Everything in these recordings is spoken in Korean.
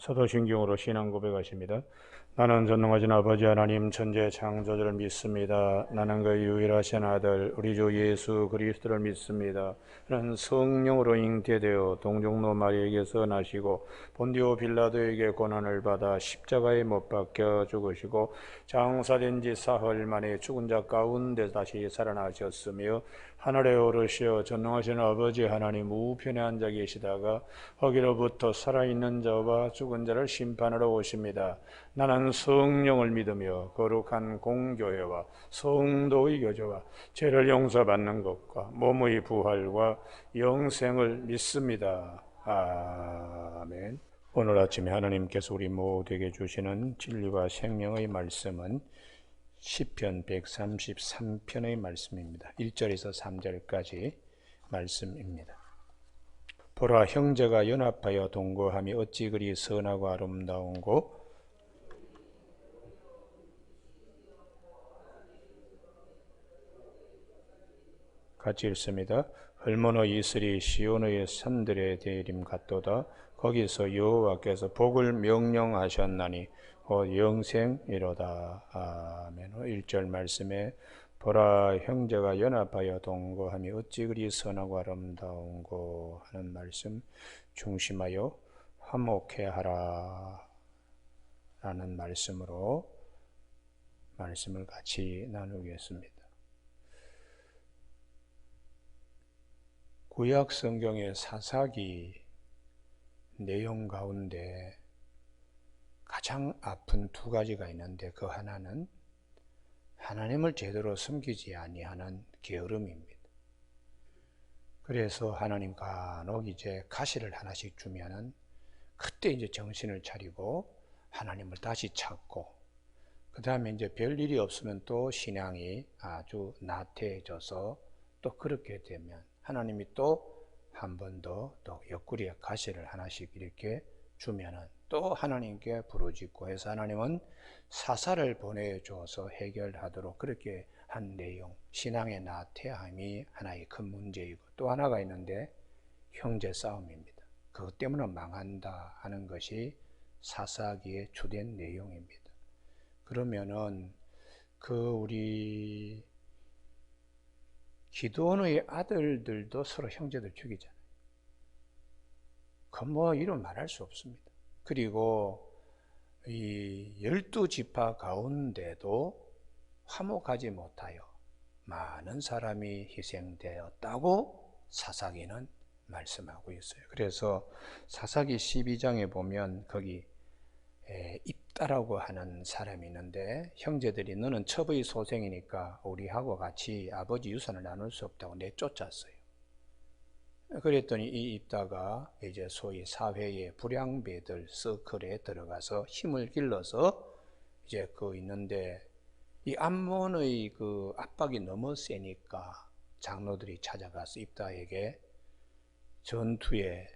사도신경으로 신앙 고백하십니다. 나는 전능하신 아버지 하나님 천재 창조주를 믿습니다. 나는 그 유일하신 아들 우리 주 예수 그리스도를 믿습니다. 나는 성령으로 잉태되어 동정노 마리에게서 나시고 본디오 빌라도에게 고난을 받아 십자가에 못 박혀 죽으시고 장사된 지 사흘 만에 죽은 자 가운데 다시 살아나셨으며 하늘에 오르시어 전능하신 아버지 하나님 우편에 앉아 계시다가 거기로부터 살아있는 자와 죽은 자를 심판하러 오십니다. 나는 성령을 믿으며 거룩한 공교회와 성도의 교제와 죄를 용서받는 것과 몸의 부활과 영생을 믿습니다. 아멘. 오늘 아침에 하나님께서 우리 모두에게 주시는 진리와 생명의 말씀은 시편 133편의 말씀입니다. 1절에서 3절까지 말씀입니다. 보라, 형제가 연합하여 동거함이 어찌 그리 선하고 아름다운고, 같이 읽습니다. 헐모너 이슬이 시온의 산들의 대림 같도다. 거기서 여호와께서 복을 명령하셨나니 곧 영생이로다. 아멘. 1절 말씀에 보라, 형제가 연합하여 동거함이 어찌 그리 선하고 아름다운고 하는 말씀 중심하여 화목해 하라 라는 말씀으로 말씀을 같이 나누겠습니다. 구약 성경의 사사기 내용 가운데 가장 아픈 두 가지가 있는데 그 하나는 하나님을 제대로 섬기지 아니하는 게으름입니다. 그래서 하나님 간혹 이제 가시를 하나씩 주면은 그때 이제 정신을 차리고 하나님을 다시 찾고, 그 다음에 이제 별일이 없으면 또 신앙이 아주 나태해져서 또 그렇게 되면 하나님이 또 한 번 더 옆구리에 가시를 하나씩 이렇게 주면은 또 하나님께 부르짖고 해서 하나님은 사사를 보내줘서 해결하도록 그렇게 한 내용, 신앙의 나태함이 하나의 큰 문제이고, 또 하나가 있는데 형제 싸움입니다. 그것 때문에 망한다 하는 것이 사사기의 주된 내용입니다. 그러면은 우리 기드온의 아들들도 서로 형제들 죽이잖아요. 그건 뭐 이런 말할 수 없습니다. 그리고 이 12지파 가운데도 화목하지 못하여 많은 사람이 희생되었다고 사사기는 말씀하고 있어요. 그래서 사사기 12장에 보면 거기 입다라고 하는 사람이 있는데, 형제들이 너는 첩의 소생이니까 우리하고 같이 아버지 유산을 나눌 수 없다고 내쫓았어요. 그랬더니 이 입다가 이제 소위 사회의 불량배들 서클에 들어가서 힘을 길러서 이제 있는데, 이 암몬의 그 압박이 너무 세니까 장로들이 찾아가서 입다에게 전투에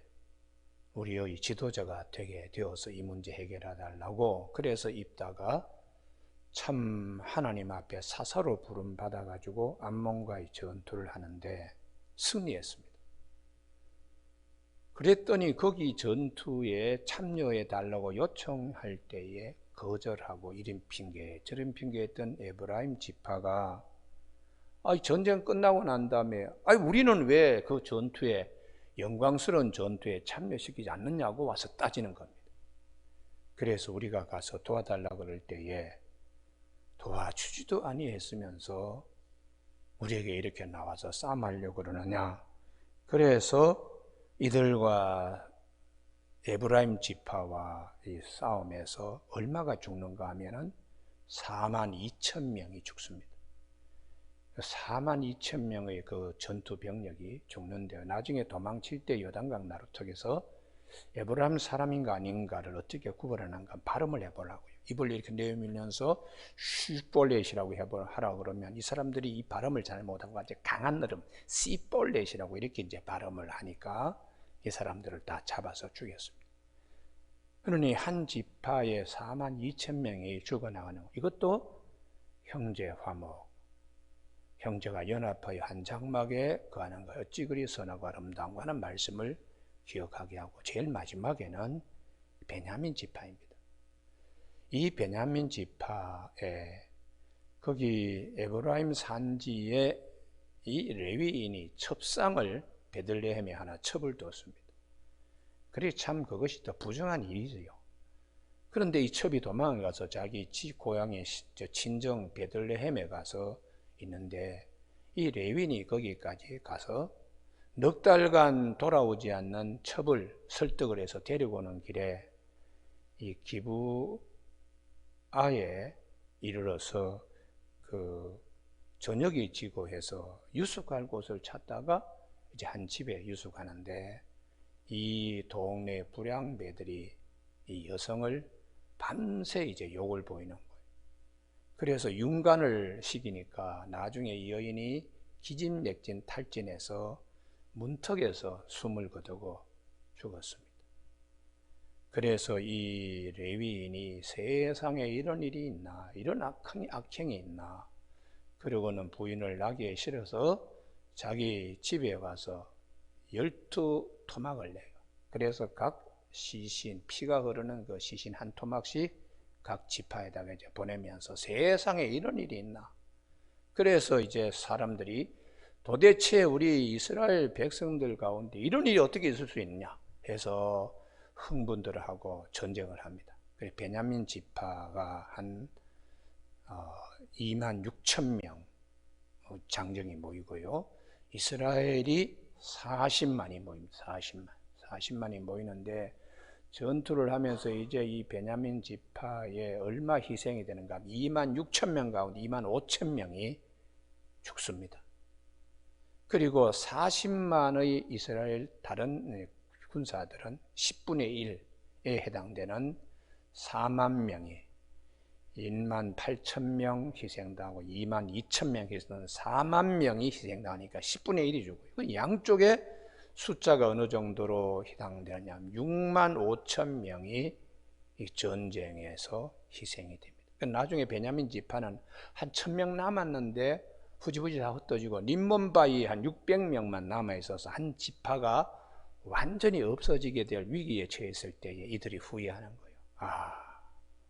우리의 지도자가 되게 되어서 이 문제 해결해 달라고, 그래서 입다가 참 하나님 앞에 사사로 부름 받아가지고 암몬과의 전투를 하는데 승리했습니다. 그랬더니 거기 전투에 참여해 달라고 요청할 때에 거절하고 이런 핑계 저런 핑계했던 에브라임 지파가 전쟁 끝나고 난 다음에 우리는 왜 그 전투에 영광스러운 전투에 참여시키지 않느냐고 와서 따지는 겁니다. 그래서 우리가 가서 도와달라고 그럴 때에 도와주지도 아니했으면서 우리에게 이렇게 나와서 싸움하려고 그러느냐. 그래서 이들과 에브라임 지파와 이 싸움에서 얼마가 죽는가 하면은 42,000명이 죽습니다. 42,000명의 그 전투 병력이 죽는데요. 나중에 도망칠 때 요단강 나루턱에서 에브라임 사람인가 아닌가를 어떻게 구분하는가 발음을 해보라고요. 입을 이렇게 내밀면서 슈볼렛이라고 하라고 그러면 이 사람들이 이 발음을 잘 못하고 아주 강한 으름 씨볼렛이라고 이렇게 이제 발음을 하니까 이 사람들을 다 잡아서 죽였습니다. 그러니 한 지파에 42,000명이 죽어나가는, 이것도 형제 화목, 형제가 연합하여 한 장막에 거하는 것 어찌 그리 선하고 아름다운가 하는 말씀을 기억하게 하고, 제일 마지막에는 베냐민 지파입니다. 이 베냐민 지파에 거기 에브라임 산지에 이 레위인이 첩상을 베들레헴에 하나 첩을 뒀습니다. 그래 참 그것이 더 부정한 일이지요. 그런데 이 첩이 도망가서 자기 고향의 친정 베들레헴에 가서 있는데 이 레위인이 거기까지 가서 넉 달간 돌아오지 않는 첩을 설득을 해서 데리고 오는 길에 이 기브아에 이르러서 그 저녁이 지고 해서 유숙할 곳을 찾다가 이제 한 집에 유숙하는데 이 동네 불량배들이 이 여성을 밤새 이제 욕을 보이는 거예요. 그래서 윤관을 시키니까 나중에 이 여인이 기진맥진 탈진해서 문턱에서 숨을 거두고 죽었습니다. 그래서 이 레위인이 세상에 이런 일이 있나, 이런 악행이 있나, 그러고는 부인을 나귀에 실어서 자기 집에 가서 12토막을 내요. 그래서 각 시신, 피가 흐르는 그 시신 한 토막씩 각 지파에다가 이제 보내면서 세상에 이런 일이 있나. 그래서 이제 사람들이 도대체 우리 이스라엘 백성들 가운데 이런 일이 어떻게 있을 수 있냐 해서 흥분들을 하고 전쟁을 합니다. 그래서 베냐민 지파가 한 2만 6천 명 장정이 모이고요. 이스라엘이 40만이 모입니다. 40만이 모이는데 전투를 하면서 이제 이 베냐민 지파에 얼마 희생이 되는가? 2만 6천 명 가운데 2만 5천 명이 죽습니다. 그리고 40만의 이스라엘 다른 군사들은 10분의 1에 해당되는 4만 명이 1만 8천 명 희생당하고 2만 2천 명 희생당하고 4만 명이 희생당하니까 10분의 1이 죽어요. 양쪽에 숫자가 어느 정도로 해당되느냐 하면 6만 5천 명이 이 전쟁에서 희생이 됩니다. 나중에 베냐민 지파는 한 1,000명 남았는데 후지부지 다 흩어지고 림몬바위 한 600명만 남아있어서 한 지파가 완전히 없어지게 될 위기에 처했을 때에 이들이 후회하는 거예요.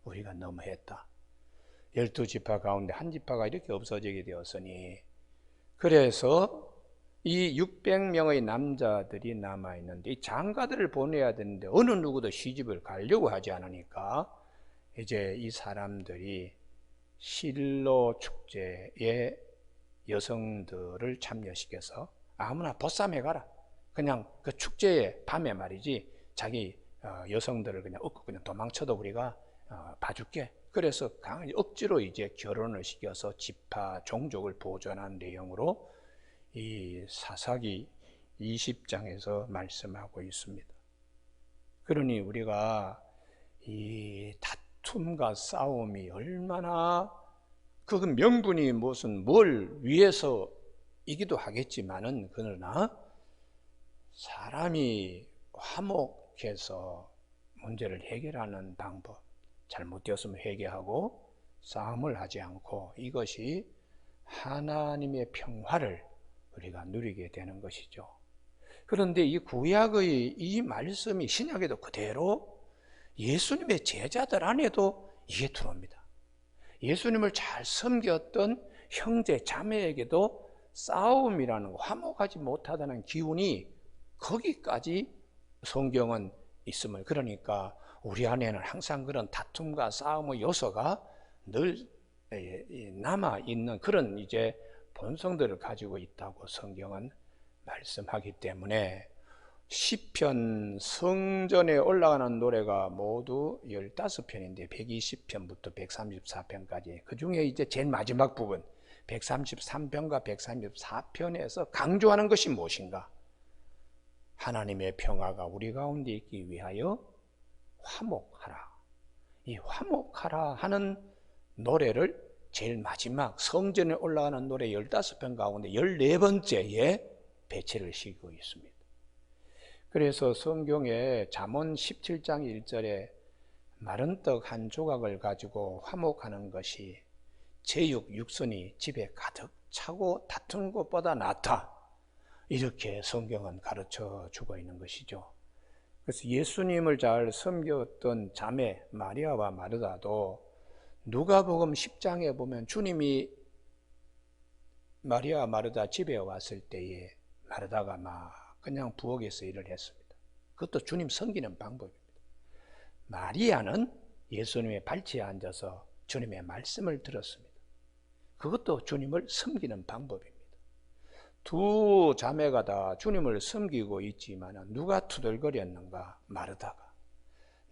우리가 너무했다. 12지파 가운데 한 지파가 이렇게 없어지게 되었으니, 그래서 이 600명의 남자들이 남아있는데 이 장가들을 보내야 되는데 어느 누구도 시집을 가려고 하지 않으니까 이제 이 사람들이 실로 축제에 여성들을 참여시켜서 아무나 보쌈해 가라. 그냥 그 축제의 밤에 말이지 자기 여성들을 그냥 얻고 그냥 도망쳐도 우리가 봐줄게. 그래서 억지로 이제 결혼을 시켜서 지파 종족을 보존한 내용으로 이 사사기 20장에서 말씀하고 있습니다. 그러니 우리가 이 다툼과 싸움이 얼마나 그 명분이 무슨 뭘 위해서이기도 하겠지만은 그러나 사람이 화목해서 문제를 해결하는 방법, 잘못되었으면 회개하고 싸움을 하지 않고 이것이 하나님의 평화를 우리가 누리게 되는 것이죠. 그런데 이 구약의 이 말씀이 신약에도 그대로 예수님의 제자들 안에도 이게 들어옵니다. 예수님을 잘 섬겼던 형제 자매에게도 싸움이라는 거, 화목하지 못하다는 기운이 거기까지 성경은 있음을, 그러니까 우리 안에는 항상 그런 다툼과 싸움의 요소가 늘 남아있는 그런 이제 본성들을 가지고 있다고 성경은 말씀하기 때문에 시편 성전에 올라가는 노래가 모두 15편인데 120편부터 134편까지 그 중에 이제 제일 마지막 부분 133편과 134편에서 강조하는 것이 무엇인가? 하나님의 평화가 우리 가운데 있기 위하여 화목하라. 이 화목하라 하는 노래를 제일 마지막 성전에 올라가는 노래 15편 가운데 14번째에 배치를 시키고 있습니다. 그래서 성경에 잠언 17장 1절에 마른 떡 한 조각을 가지고 화목하는 것이 제육 육선이 집에 가득 차고 다투는 것보다 낫다. 이렇게 성경은 가르쳐 주고 있는 것이죠. 그래서 예수님을 잘 섬겼던 자매 마리아와 마르다도 누가복음 10장에 보면 주님이 마리아 마르다 집에 왔을 때에 마르다가 막 그냥 부엌에서 일을 했습니다. 그것도 주님 섬기는 방법입니다. 마리아는 예수님의 발치에 앉아서 주님의 말씀을 들었습니다. 그것도 주님을 섬기는 방법입니다. 두 자매가 다 주님을 섬기고 있지만 누가 투덜거렸는가? 마르다가.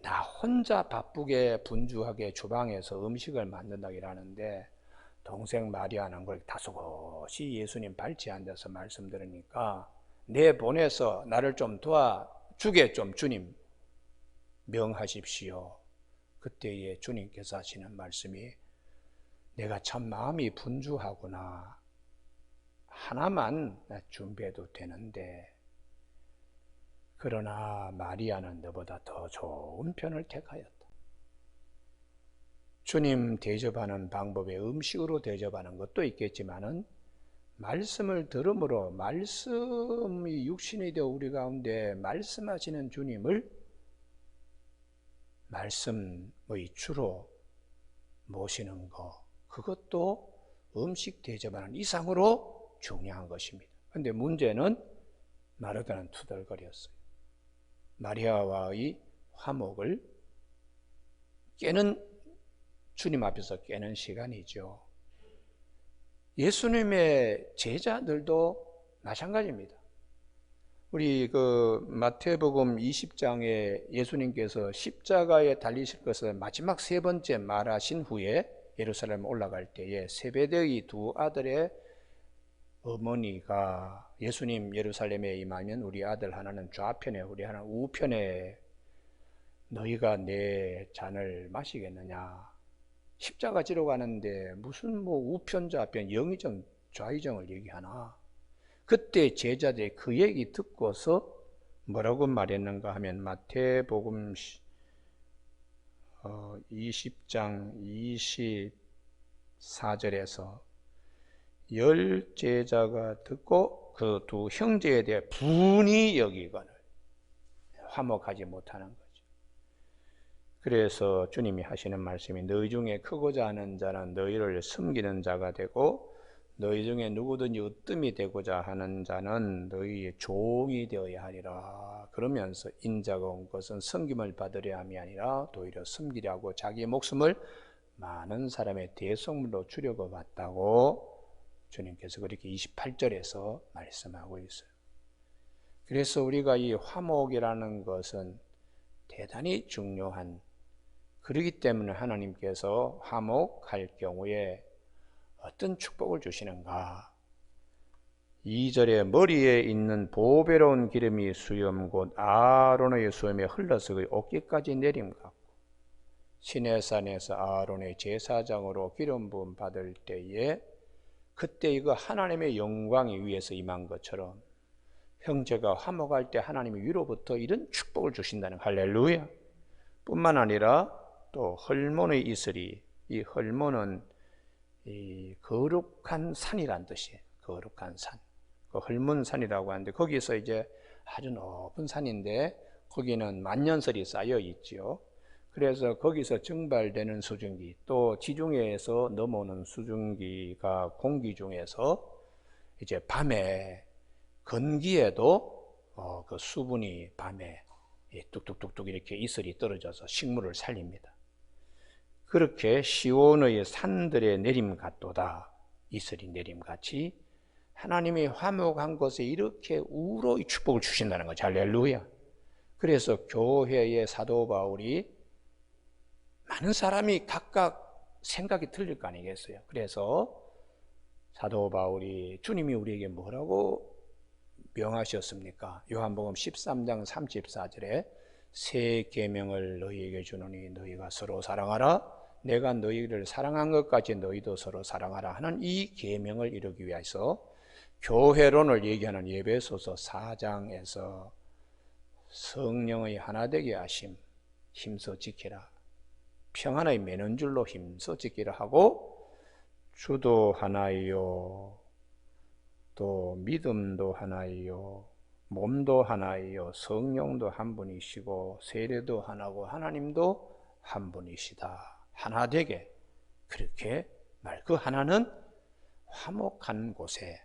나 혼자 바쁘게 분주하게 주방에서 음식을 만든다고 하는데 동생 마리아는 그걸 다소곳이 예수님 발치에 앉아서 말씀 들으니까 내 보내서 나를 좀 도와주게 좀 주님 명하십시오. 그때에 주님께서 하시는 말씀이 내가 참 마음이 분주하구나. 하나만 준비해도 되는데 그러나 마리아는 너보다 더 좋은 편을 택하였다. 주님 대접하는 방법에 음식으로 대접하는 것도 있겠지만은 말씀을 들음으로 말씀이 육신이 되어 우리 가운데 말씀하시는 주님을 말씀의 주로 모시는 것, 그것도 음식 대접하는 이상으로 중요한 것입니다. 그런데 문제는 마르다는 투덜거렸어요. 마리아와의 화목을 깨는, 주님 앞에서 깨는 시간이죠. 예수님의 제자들도 마찬가지입니다. 우리 마태복음 20장에 예수님께서 십자가에 달리실 것을 마지막 세 번째 말하신 후에 예루살렘 올라갈 때에 세베대의 두 아들의 어머니가 예수님 예루살렘에 임하면 우리 아들 하나는 좌편에 우리 하나는 우편에 너희가 내 잔을 마시겠느냐. 십자가 지러 가는데 무슨 우편 좌편 영의정 좌의정을 얘기하나. 그때 제자들이 그 얘기 듣고서 뭐라고 말했는가 하면 마태복음 20장 24절에서 열 제자가 듣고 그 두 형제에 대해 분이 여기거늘 화목하지 못하는 거죠. 그래서 주님이 하시는 말씀이 너희 중에 크고자 하는 자는 너희를 섬기는 자가 되고 너희 중에 누구든지 으뜸이 되고자 하는 자는 너희의 종이 되어야 하리라. 그러면서 인자가 온 것은 섬김을 받으려 함이 아니라 도리어 섬기려 하고 자기의 목숨을 많은 사람의 대속물로 주려고 왔다고 주님께서 그렇게 28절에서 말씀하고 있어요. 그래서 우리가 이 화목이라는 것은 대단히 중요한, 그렇기 때문에 하나님께서 화목할 경우에 어떤 축복을 주시는가? 2절에 머리에 있는 보배로운 기름이 수염 곧 아론의 수염에 흘러서 그 어깨까지 내림 같고 시내산에서 아론의 제사장으로 기름 부음 받을 때에 그때 이거 하나님의 영광이 위에서 임한 것처럼 형제가 화목할 때 하나님이 위로부터 이런 축복을 주신다는 할렐루야. 뿐만 아니라 또 헐몬의 이슬이, 이 헐몬은 이 거룩한 산이란 뜻이에요. 거룩한 산. 그 헐몬산이라고 하는데 거기서 이제 아주 높은 산인데 거기는 만년설이 쌓여 있지요. 그래서 거기서 증발되는 수증기, 또 지중해에서 넘어오는 수증기가 공기 중에서 이제 밤에 건기에도 그 수분이 밤에 뚝뚝뚝뚝 이렇게 이슬이 떨어져서 식물을 살립니다. 그렇게 시온의 산들의 내림 같도다. 이슬이 내림같이 하나님이 화목한 곳에 이렇게 우로의 축복을 주신다는 거죠. 할렐루야. 그래서 교회의 사도 바울이 많은 사람이 각각 생각이 틀릴 거 아니겠어요. 그래서 사도 바울이 주님이 우리에게 뭐라고 명하셨습니까? 요한복음 13장 34절에 새 계명을 너희에게 주노니 너희가 서로 사랑하라. 내가 너희를 사랑한 것까지 너희도 서로 사랑하라 하는 이 계명을 이루기 위해서 교회론을 얘기하는 에베소서 4장에서 성령의 하나 되게 하심 힘써 지키라. 평안의 매는 줄로 힘써 지키라 하고 주도 하나이요 또 믿음도 하나이요 몸도 하나이요 성령도 한 분이시고 세례도 하나고 하나님도 한 분이시다. 하나 되게 그렇게 그 하나는 화목한 곳에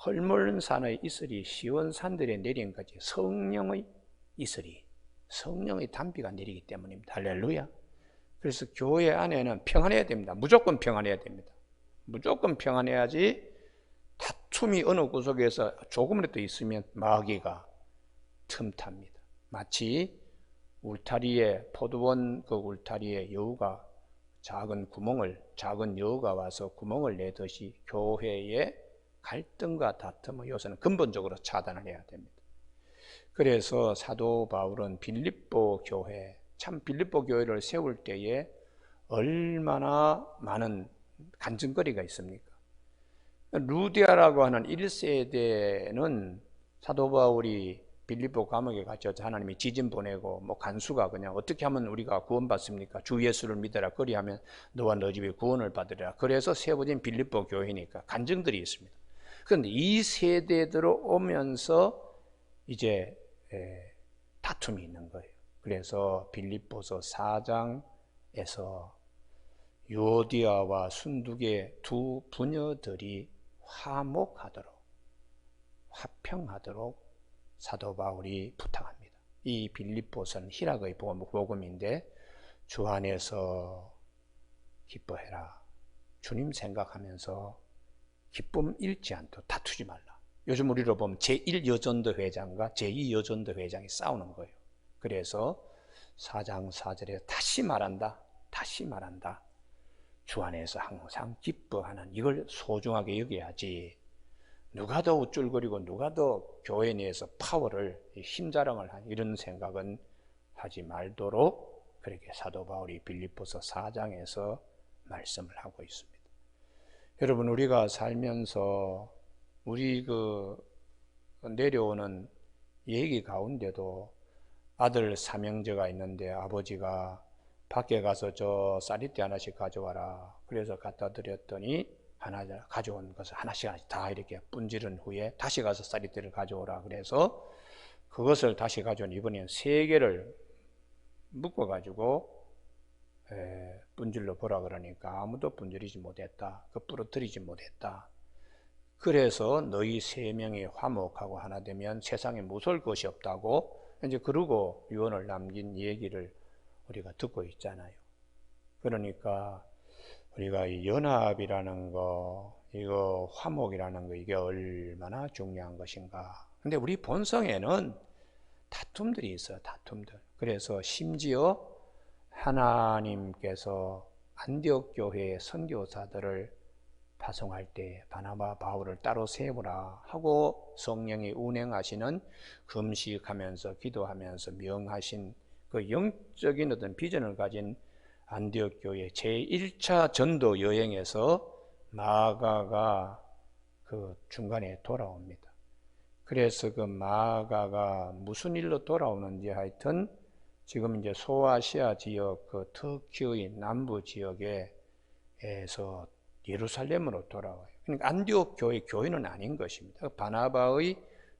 헐몬산의 이슬이 시온산들에 내린 것이 성령의 이슬이 성령의 단비가 내리기 때문입니다. 할렐루야. 그래서 교회 안에는 평안해야 됩니다. 무조건 평안해야 됩니다. 무조건 평안해야지 다툼이 어느 구석에서 조금이라도 있으면 마귀가 틈탑니다. 마치 울타리에 포도원 그 울타리에 여우가 작은 여우가 와서 구멍을 내듯이 교회에 갈등과 다툼의 요소는 근본적으로 차단을 해야 됩니다. 그래서 사도 바울은 빌립보 교회, 참 빌립보 교회를 세울 때에 얼마나 많은 간증거리가 있습니까? 루디아라고 하는 1세대는 사도 바울이 빌립보 감옥에 갇혀서 하나님이 지진 보내고 간수가 그냥 어떻게 하면 우리가 구원받습니까? 주 예수를 믿어라 그리하면 너와 너 집이 구원을 받으리라. 그래서 세워진 빌립보 교회니까 간증들이 있습니다. 그런데 이 세대들로 오면서 이제 다툼이 있는 거예요. 그래서 빌립보서 4장에서 유오디아와 순두계 두 부녀들이 화목하도록 화평하도록 사도 바울이 부탁합니다. 이 빌립보서는 희락의 복음인데 주 안에서 기뻐해라. 주님 생각하면서 기쁨 잃지 않도록 다투지 말라. 요즘 우리로 보면 제1여전도 회장과 제2여전도 회장이 싸우는 거예요. 그래서 4장 4절에 다시 말한다. 주 안에서 항상 기뻐하는 이걸 소중하게 여겨야지. 누가 더 우쭐거리고 누가 더 교회 내에서 파워를 힘자랑을 하는 이런 생각은 하지 말도록 그렇게 사도 바울이 빌립보서 4장에서 말씀을 하고 있습니다. 여러분 우리가 살면서 우리 내려오는 얘기 가운데도 아들 삼형제가 있는데 아버지가 밖에 가서 저 쌀이대 하나씩 가져와라. 그래서 갖다 드렸더니 가져온 것을 하나씩 다 이렇게 분지른 후에 다시 가서 쌀이대를 가져오라. 그래서 그것을 다시 가져온 이번엔 3개를 묶어가지고 분질러 보라 그러니까 아무도 분질이지 못했다. 그 부러뜨리지 못했다. 그래서 너희 3명이 화목하고 하나 되면 세상에 무서울 것이 없다고 이제 그러고 유언을 남긴 얘기를 우리가 듣고 있잖아요. 그러니까 우리가 이 연합이라는 거, 이거 화목이라는 거 이게 얼마나 중요한 것인가. 근데 우리 본성에는 다툼들이 있어요. 다툼들. 그래서 심지어 하나님께서 안디옥 교회의 선교사들을 파송할 때 바나바 바울을 따로 세우라 하고 성령이 운행하시는 금식하면서 기도하면서 명하신 그 영적인 어떤 비전을 가진 안디옥 교회 제1차 전도 여행에서 마가가 그 중간에 돌아옵니다. 그래서 그 마가가 무슨 일로 돌아오는지 하여튼 지금 이제 소아시아 지역 그 터키의 남부 지역에서 예루살렘으로 돌아와요. 그러니까 안디옥 교회는 아닌 것입니다. 바나바의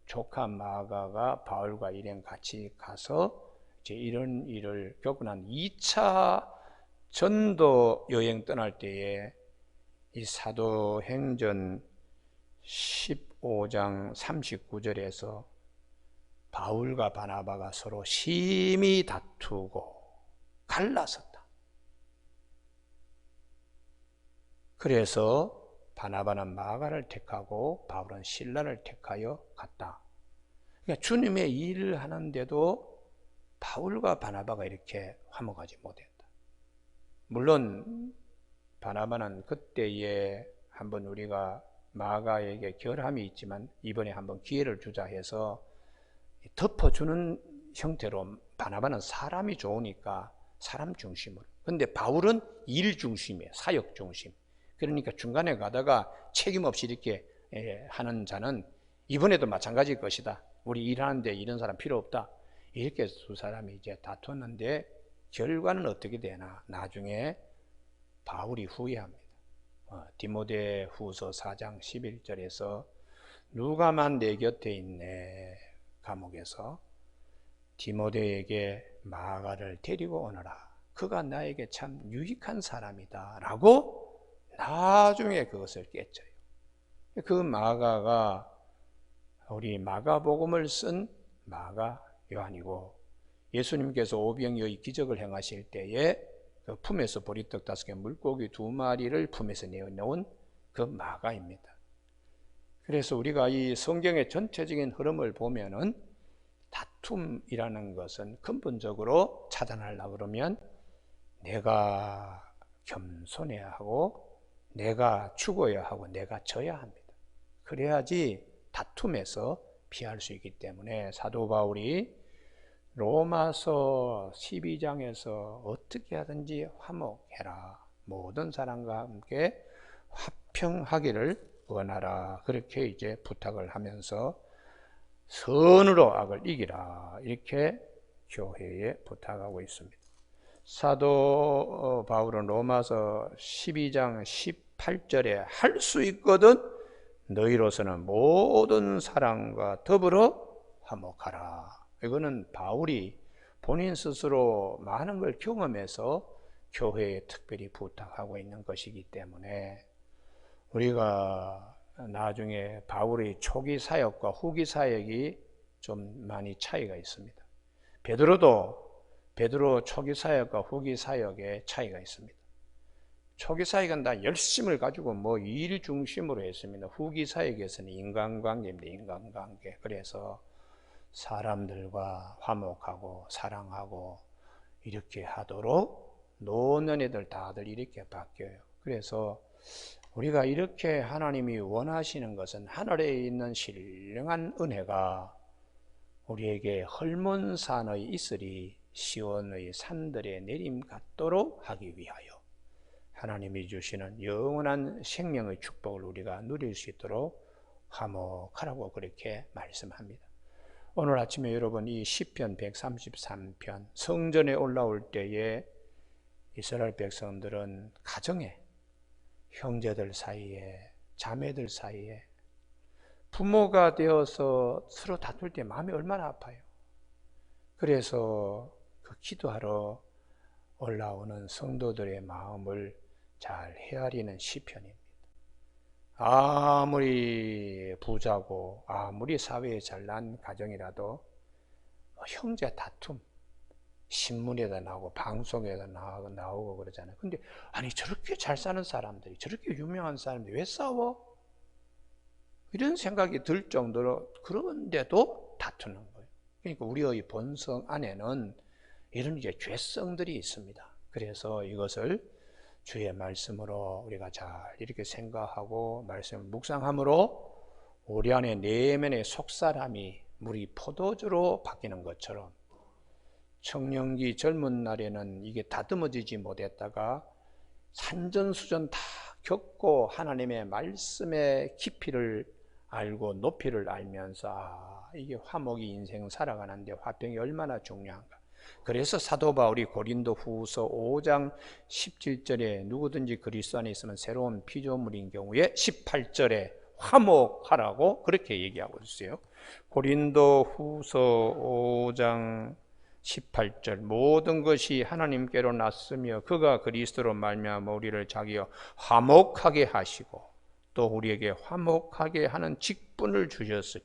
조카 마가가 바울과 일행 같이 가서 이제 이런 일을 겪고 난 2차 전도 여행 떠날 때에 이 사도행전 15장 39절에서 바울과 바나바가 서로 심히 다투고 갈라섰다. 그래서 바나바는 마가를 택하고 바울은 실라를 택하여 갔다. 그러니까 주님의 일을 하는데도 바울과 바나바가 이렇게 화목하지 못했다. 물론 바나바는 그때에 한번 우리가 마가에게 결함이 있지만 이번에 한번 기회를 주자 해서 덮어주는 형태로 바나바는 사람이 좋으니까 사람 중심으로. 근데 바울은 일 중심이에요. 사역 중심. 그러니까 중간에 가다가 책임 없이 이렇게 하는 자는 이번에도 마찬가지일 것이다. 우리 일하는데 이런 사람 필요 없다. 이렇게 두 사람이 이제 다투었는데 결과는 어떻게 되나? 나중에 바울이 후회합니다. 디모데 후서 4장 11절에서 누가만 내 곁에 있네. 감옥에서 디모데에게 마가를 데리고 오너라. 그가 나에게 참 유익한 사람이다. 라고 나중에 그것을 깨쳐요. 그 마가가 우리 마가복음을 쓴 마가 요한이고, 예수님께서 오병이의 기적을 행하실 때에 그 품에서 보리떡 5개, 물고기 2마리를 품에서 내어놓은 그 마가입니다. 그래서 우리가 이 성경의 전체적인 흐름을 보면은 다툼이라는 것은 근본적으로 차단하려고 그러면 내가 겸손해야 하고, 내가 죽어야 하고, 내가 져야 합니다. 그래야지 다툼에서 피할 수 있기 때문에 사도 바울이 로마서 12장에서 어떻게 하든지 화목해라. 모든 사람과 함께 화평하기를 원하라. 그렇게 이제 부탁을 하면서 선으로 악을 이기라. 이렇게 교회에 부탁하고 있습니다. 사도 바울은 로마서 12장 18절에 할 수 있거든 너희로서는 모든 사람과 더불어 화목하라. 이거는 바울이 본인 스스로 많은 걸 경험해서 교회에 특별히 부탁하고 있는 것이기 때문에 우리가 나중에 바울의 초기 사역과 후기 사역이 좀 많이 차이가 있습니다. 베드로 초기 사역과 후기 사역에 차이가 있습니다. 초기 사역은 다 열심을 가지고 일 중심으로 했습니다. 후기 사역에서는 인간관계입니다. 인간관계. 그래서 사람들과 화목하고 사랑하고 이렇게 하도록 노년애들 다들 이렇게 바뀌어요. 그래서 우리가 이렇게 하나님이 원하시는 것은 하늘에 있는 신령한 은혜가 우리에게 헐몬산의 이슬이 시온의 산들에 내림 같도록 하기 위하여 하나님이 주시는 영원한 생명의 축복을 우리가 누릴 수 있도록 화목하라고 그렇게 말씀합니다. 오늘 아침에 여러분 이 시편 133편 성전에 올라올 때에 이스라엘 백성들은 가정에 형제들 사이에 자매들 사이에 부모가 되어서 서로 다툴 때 마음이 얼마나 아파요. 그래서 그 기도하러 올라오는 성도들의 마음을 잘 헤아리는 시편입니다. 아무리 부자고 아무리 사회에 잘난 가정이라도 형제 다툼 신문에다 나오고 방송에다 나오고 그러잖아요. 근데 아니 저렇게 잘 사는 사람들이 저렇게 유명한 사람들이 왜 싸워? 이런 생각이 들 정도로 그런데도 다투는 거예요. 그러니까 우리의 본성 안에는 이런 이제 죄성들이 있습니다. 그래서 이것을 주의 말씀으로 우리가 잘 이렇게 생각하고 말씀을 묵상함으로 우리 안에 내면의 속사람이 물이 포도주로 바뀌는 것처럼 청년기 젊은 날에는 이게 다듬어지지 못했다가 산전수전 다 겪고 하나님의 말씀의 깊이를 알고 높이를 알면서 이게 화목이 인생 살아가는데 화평이 얼마나 중요한가. 그래서 사도 바울이 고린도 후서 5장 17절에 누구든지 그리스도 안에 있으면 새로운 피조물인 경우에 18절에 화목하라고 그렇게 얘기하고 있어요. 고린도 후서 5장 18절 모든 것이 하나님께로 났으며 그가 그리스도로 말미암아 우리를 자기와 화목하게 하시고 또 우리에게 화목하게 하는 직분을 주셨으니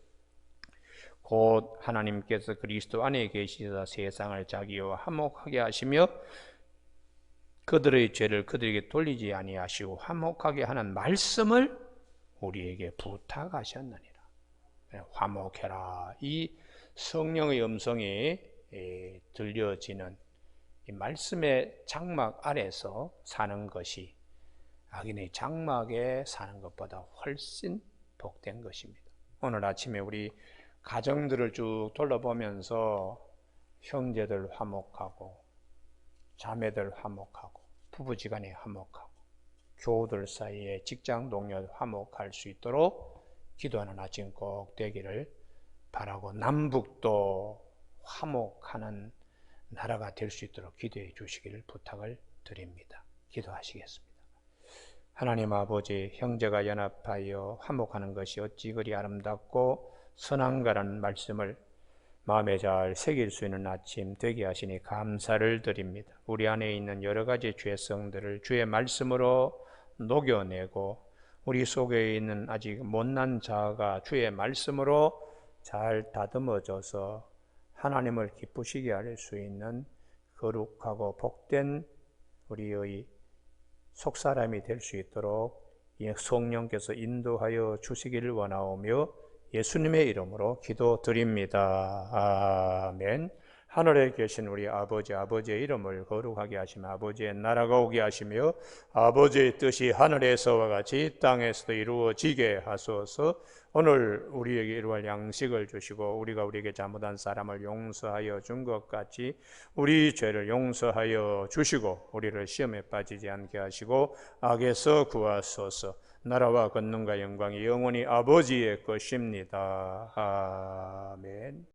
곧 하나님께서 그리스도 안에 계시사 세상을 자기와 화목하게 하시며 그들의 죄를 그들에게 돌리지 아니하시고 화목하게 하는 말씀을 우리에게 부탁하셨느니라. 화목해라. 이 성령의 음성이 들려지는 이 말씀의 장막 아래서 사는 것이 악인의 장막에 사는 것보다 훨씬 복된 것입니다. 오늘 아침에 우리 가정들을 쭉 돌아보면서 형제들 화목하고 자매들 화목하고 부부지간에 화목하고 교우들 사이에 직장 동료 화목할 수 있도록 기도하는 아침 꼭 되기를 바라고 남북도 화목하는 나라가 될 수 있도록 기도해 주시기를 부탁을 드립니다. 기도하시겠습니다. 하나님 아버지, 형제가 연합하여 화목하는 것이 어찌 그리 아름답고 선한가라는 말씀을 마음에 잘 새길 수 있는 아침 되게 하시니 감사를 드립니다. 우리 안에 있는 여러 가지 죄성들을 주의 말씀으로 녹여내고 우리 속에 있는 아직 못난 자아가 주의 말씀으로 잘 다듬어져서 하나님을 기쁘시게 할 수 있는 거룩하고 복된 우리의 속사람이 될 수 있도록 성령께서 인도하여 주시기를 원하오며 예수님의 이름으로 기도드립니다. 아멘. 하늘에 계신 우리 아버지, 아버지의 이름을 거룩하게 하시며 아버지의 나라가 오게 하시며 아버지의 뜻이 하늘에서와 같이 땅에서도 이루어지게 하소서. 오늘 우리에게 이루어질 양식을 주시고 우리가 우리에게 잘못한 사람을 용서하여 준 것 같이 우리 죄를 용서하여 주시고 우리를 시험에 빠지지 않게 하시고 악에서 구하소서. 나라와 권능과 영광이 영원히 아버지의 것입니다. 아멘.